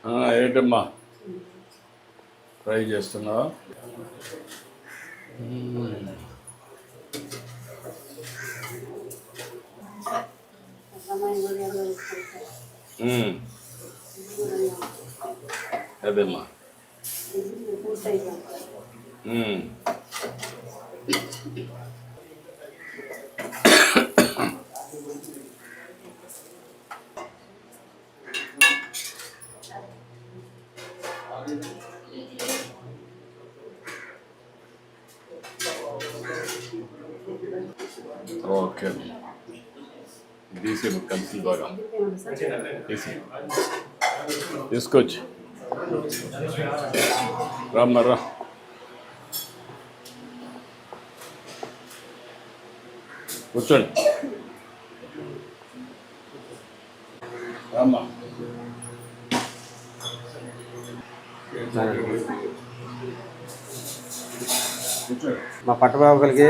ఏంటమ్మా ట్రై చేస్తున్నావా? అదేమ్మా ఓకే తీసి కలిసి బాగా తీసి తీసుకొచ్చి రమ్మరా. కూర్చోండి రమ్మా. మా పట్టబాబులకి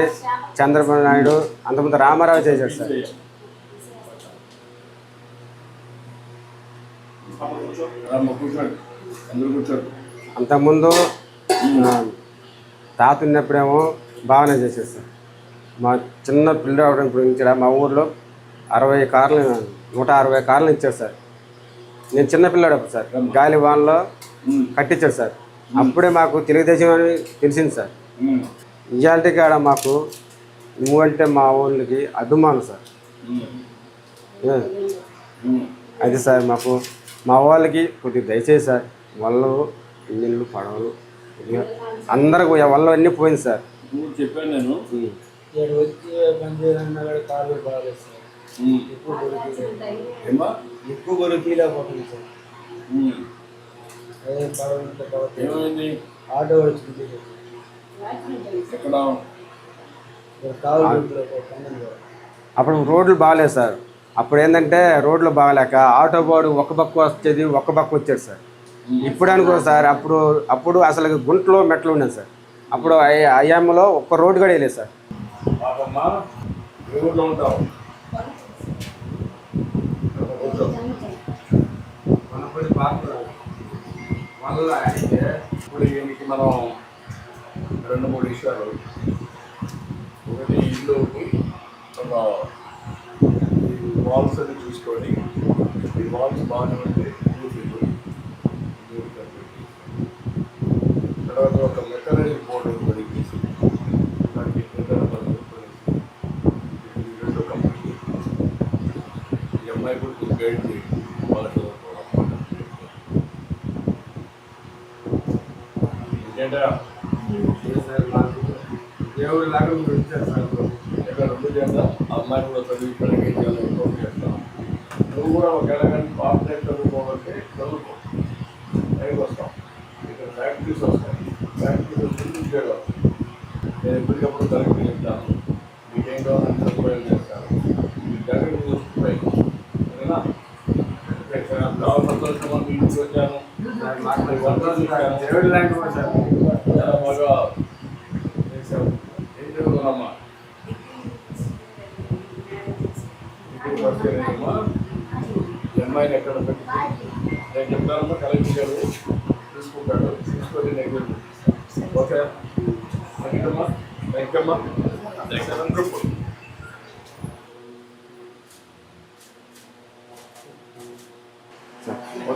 చంద్రబాబు నాయుడు అంతకుముందు రామారావు చేశాడు సార్. అంతకుముందు తాత ఉన్నప్పుడేమో బాగానే చేశాడు సార్. మా చిన్న పిల్లలు అవడం ఇప్పుడు ఇక్కడ మా ఊర్లో 60 కార్లు 160 కార్లు ఇచ్చారు సార్. నేను చిన్న పిల్లాడు సార్, గాలి వాన్లో కట్టించాడు సార్. అప్పుడే మాకు తెలుగుదేశం అని తెలిసింది సార్. ఇవాళ కాడ మాకు నువ్వంటే మా ఊళ్ళకి అభిమానం సార్. అది సార్ మాకు మా వాళ్ళకి కొద్దిగా దయచేసి సార్, వాళ్ళు ఇంజిన్లు పడవలు అందరికి వాళ్ళు అన్నీ పోయింది సార్. చెప్పాను నేను ఎక్కువ బరువుపోతుంది సార్. ఏమైంది? ఆటో వచ్చింది అప్పుడు రోడ్లు బాగాలేదు సార్. అప్పుడు ఏంటంటే రోడ్లు బాగాలేక ఆటో బాడు ఒక పక్క వచ్చేది ఒక పక్క వచ్చేది సార్. ఇప్పుడు అనుకో సార్, అప్పుడు అసలు గుంటలో మెట్లు ఉన్నాయి సార్. అప్పుడు అయ్యాములో ఒక్క రోడ్డు కూడా వేయలేదు సార్. మనం 2-3 విషయాలు. ఒకటి ఇల్లు వాల్స్ అని చూసుకొని ఈ వాల్స్ బాగానే ఉంటే తర్వాత ఒక మెకనైజ్డ్ బోర్డు పడికేసి దానికి రెండు కంపెనీ ఈ అమ్మాయి కూడా గైడ్ చేయండి వాళ్ళకి ఇంకేంటా దేవుడు లాగా మీరు ఇచ్చారు సార్. ఇక్కడ 2 చేద్దాం. అమ్మాయి కూడా చదివి ఇక్కడ ఏం చేయాలో ఇంకోటి చేస్తాం. నువ్వు కూడా ఒక ఎలాగని పాపలే చదువుకోవాలంటే చదువుకో, పైకి వస్తాం. ఇక్కడ ఫ్యాక్టరీస్ వస్తాయి, ఫ్యాక్టరీస్ ముందుకు చేయడం. నేను ఎప్పటికప్పుడు తరగతి చెప్తాను, మీకేం కావాలని సదుపాయం చేస్తాను. మీ తరగతి చూసుకుంటాయి సరేనా? చాలా సంతోషంగా మీ ఇంటికి వచ్చాను. దేవుడు లాంటి సార్. చాలా బాగా చేశావు. ఏం చదువుకున్నామ్మా? ఇప్పుడు పరిచయమా? ఈ అమ్మాయిని ఎక్కడ పెట్టి నేను చెప్తానమ్మా, కలెక్టర్ గారు తీసుకుంటాడు, తీసుకొని నేను ఓకే. థ్యాంక్ యూ అమ్మా. థ్యాంక్ యూ అమ్మా.